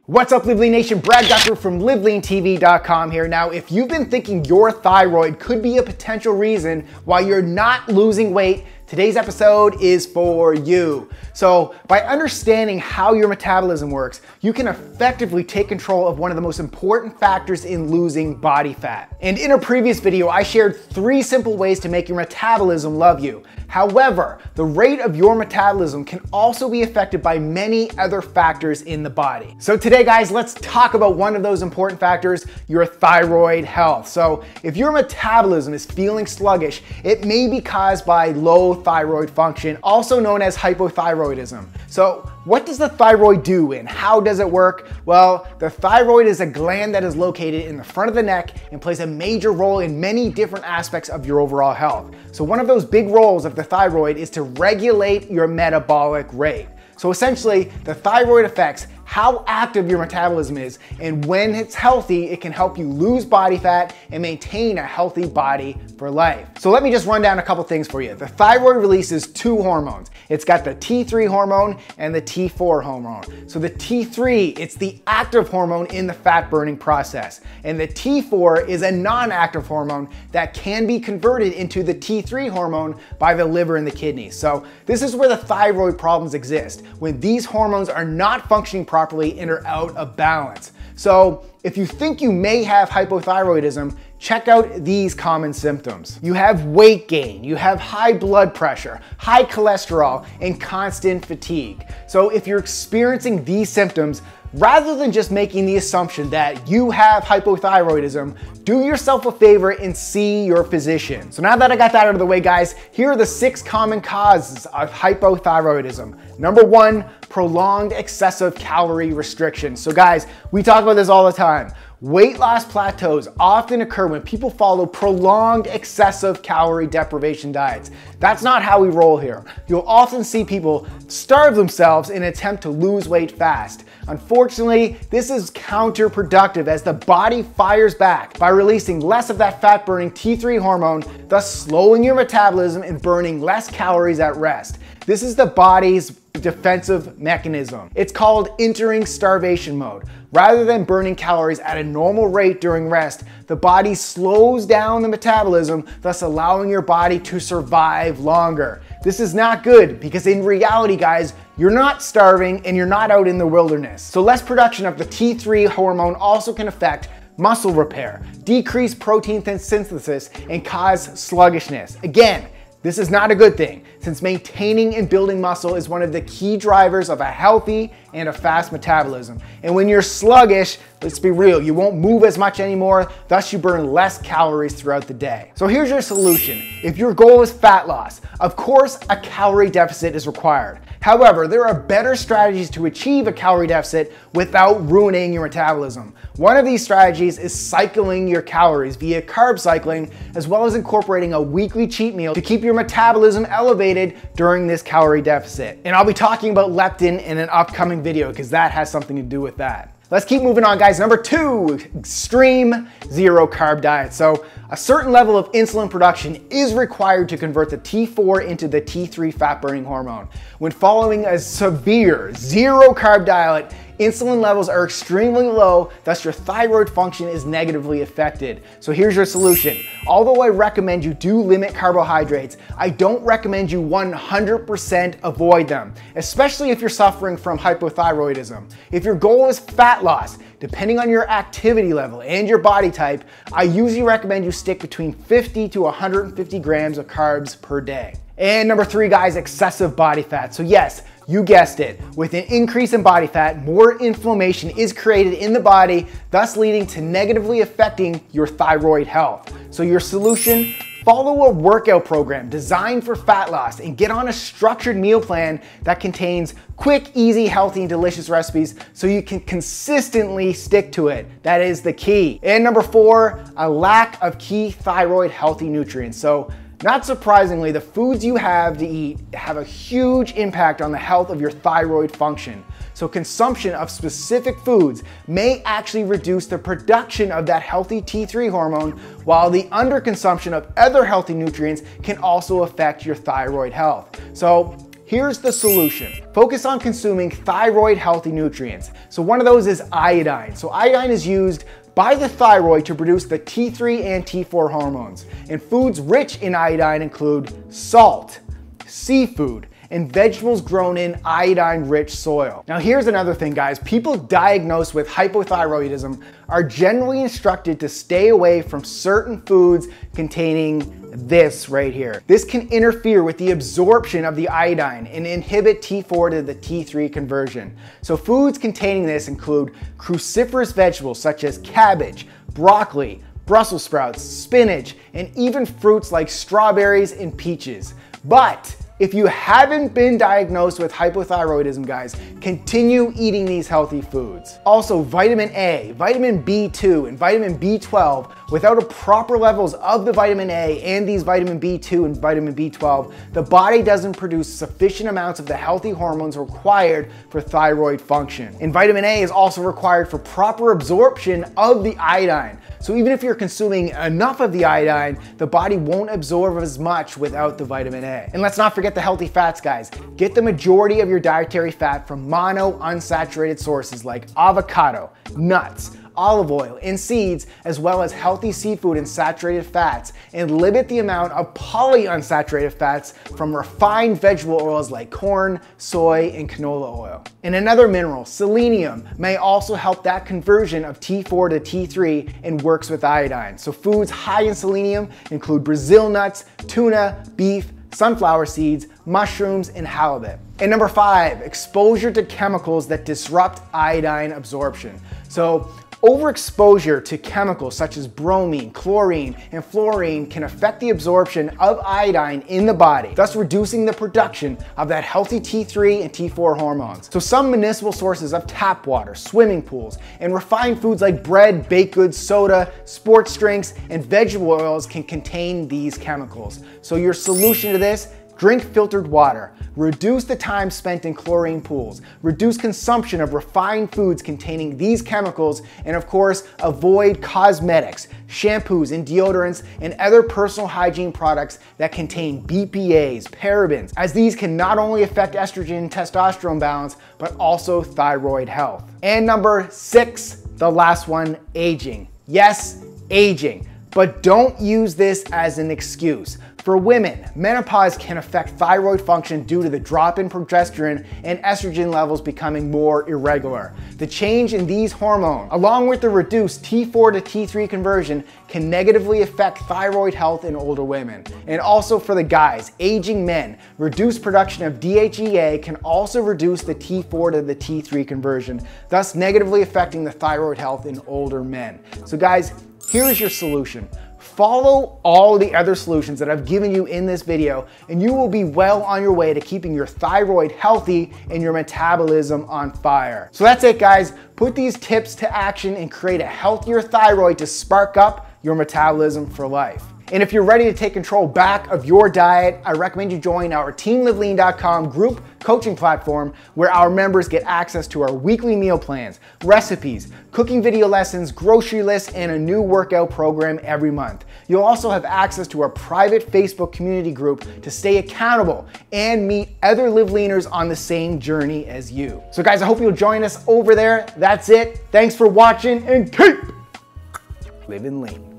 What's up, Live Lean Nation? Brad Guthrie from LiveLeanTV.com here. Now, if you've been thinking your thyroid could be a potential reason why you're not losing weight, today's episode is for you. So by understanding how your metabolism works, you can effectively take control of one of the most important factors in losing body fat. And in a previous video, I shared 3 simple ways to make your metabolism love you. However, the rate of your metabolism can also be affected by many other factors in the body. So today, guys, let's talk about one of those important factors, your thyroid health. So if your metabolism is feeling sluggish, it may be caused by low thyroid function, also known as hypothyroidism. So what does the thyroid do and how does it work? Well, the thyroid is a gland that is located in the front of the neck and plays a major role in many different aspects of your overall health. So one of those big roles of the thyroid is to regulate your metabolic rate. So essentially, the thyroid affects how active your metabolism is, and when it's healthy, it can help you lose body fat and maintain a healthy body for life. So let me just run down a couple things for you. The thyroid releases 2 hormones. It's got the T3 hormone and the T4 hormone. So the T3, it's the active hormone in the fat burning process. And the T4 is a non-active hormone that can be converted into the T3 hormone by the liver and the kidneys. So this is where the thyroid problems exist, when these hormones are not functioning properly and are out of balance. So if you think you may have hypothyroidism, check out these common symptoms. You have weight gain, you have high blood pressure, high cholesterol, and constant fatigue. So if you're experiencing these symptoms, rather than just making the assumption that you have hypothyroidism, do yourself a favor and see your physician. So now that I got that out of the way, guys, here are the 6 common causes of hypothyroidism. Number 1, prolonged excessive calorie restriction. So guys, we talk about this all the time. Weight loss plateaus often occur when people follow prolonged excessive calorie deprivation diets. That's not how we roll here. You'll often see people starve themselves in an attempt to lose weight fast. Unfortunately, this is counterproductive as the body fires back by releasing less of that fat-burning T3 hormone, thus slowing your metabolism and burning less calories at rest. This is the body's defensive mechanism. It's called entering starvation mode. Rather than burning calories at a normal rate during rest, the body slows down the metabolism, thus allowing your body to survive longer. This is not good because in reality, guys, you're not starving and you're not out in the wilderness. So less production of the T3 hormone also can affect muscle repair, decrease protein synthesis, and cause sluggishness. Again, this is not a good thing, since maintaining and building muscle is one of the key drivers of a healthy and a fast metabolism. And when you're sluggish, let's be real, you won't move as much anymore, thus you burn less calories throughout the day. So here's your solution. If your goal is fat loss, of course a calorie deficit is required. However, there are better strategies to achieve a calorie deficit without ruining your metabolism. One of these strategies is cycling your calories via carb cycling, as well as incorporating a weekly cheat meal to keep your metabolism elevated during this calorie deficit. And I'll be talking about leptin in an upcoming video because that has something to do with that. Let's keep moving on, guys. Number 2, extreme zero-carb diet. So a certain level of insulin production is required to convert the T4 into the T3 fat-burning hormone. When following a severe zero-carb diet, insulin levels are extremely low, thus your thyroid function is negatively affected. So here's your solution. Although I recommend you do limit carbohydrates, I don't recommend you 100% avoid them, especially if you're suffering from hypothyroidism. If your goal is fat loss, depending on your activity level and your body type, I usually recommend you stick between 50 to 150 grams of carbs per day. And number 3, guys, excessive body fat. So yes, you guessed it. With an increase in body fat, more inflammation is created in the body, thus leading to negatively affecting your thyroid health. So your solution, follow a workout program designed for fat loss and get on a structured meal plan that contains quick, easy, healthy, and delicious recipes so you can consistently stick to it. That is the key. And number 4, a lack of key thyroid healthy nutrients. So not surprisingly, the foods you have to eat have a huge impact on the health of your thyroid function. So consumption of specific foods may actually reduce the production of that healthy T3 hormone, while the underconsumption of other healthy nutrients can also affect your thyroid health. So Here's the solution. Focus on consuming thyroid healthy nutrients. So one of those is iodine. So iodine is used by the thyroid to produce the T3 and T4 hormones. And foods rich in iodine include salt, seafood, and vegetables grown in iodine-rich soil. Now here's another thing, guys. People diagnosed with hypothyroidism are generally instructed to stay away from certain foods containing this right here. This can interfere with the absorption of the iodine and inhibit T4 to the T3 conversion. So foods containing this include cruciferous vegetables such as cabbage, broccoli, Brussels sprouts, spinach, and even fruits like strawberries and peaches. But if you haven't been diagnosed with hypothyroidism, guys, continue eating these healthy foods. Also, vitamin A, vitamin B2, and vitamin B12, without a proper levels of the vitamin A and these vitamin B2 and vitamin B12, the body doesn't produce sufficient amounts of the healthy hormones required for thyroid function. And vitamin A is also required for proper absorption of the iodine. So even if you're consuming enough of the iodine, the body won't absorb as much without the vitamin A. And let's not forget the healthy fats, guys. Get the majority of your dietary fat from monounsaturated sources like avocado, nuts, olive oil, and seeds, as well as healthy seafood and saturated fats, and limit the amount of polyunsaturated fats from refined vegetable oils like corn, soy, and canola oil. And another mineral, selenium, may also help that conversion of T4 to T3 and works with iodine. So foods high in selenium include Brazil nuts, tuna, beef, sunflower seeds, mushrooms, and halibut. And number 5, exposure to chemicals that disrupt iodine absorption. So overexposure to chemicals such as bromine, chlorine, and fluorine can affect the absorption of iodine in the body, thus reducing the production of that healthy T3 and T4 hormones. So some municipal sources of tap water, swimming pools, and refined foods like bread, baked goods, soda, sports drinks, and vegetable oils can contain these chemicals. So your solution to this: drink filtered water, reduce the time spent in chlorine pools, reduce consumption of refined foods containing these chemicals, and of course, avoid cosmetics, shampoos and deodorants, and other personal hygiene products that contain BPAs, parabens, as these can not only affect estrogen and testosterone balance, but also thyroid health. And number 6, the last one, aging. Yes, aging. But don't use this as an excuse. For women, menopause can affect thyroid function due to the drop in progesterone and estrogen levels becoming more irregular. The change in these hormones, along with the reduced T4 to T3 conversion, can negatively affect thyroid health in older women. And also for the guys, aging men, reduced production of DHEA can also reduce the T4 to the T3 conversion, thus negatively affecting the thyroid health in older men. So guys, here's your solution. Follow all the other solutions that I've given you in this video, and you will be well on your way to keeping your thyroid healthy and your metabolism on fire. So that's it, guys. Put these tips to action and create a healthier thyroid to spark up your metabolism for life. And if you're ready to take control back of your diet, I recommend you join our teamlivelean.com group coaching platform, where our members get access to our weekly meal plans, recipes, cooking video lessons, grocery lists, and a new workout program every month. You'll also have access to our private Facebook community group to stay accountable and meet other Live Leaners on the same journey as you. So guys, I hope you'll join us over there. That's it. Thanks for watching, and keep living lean.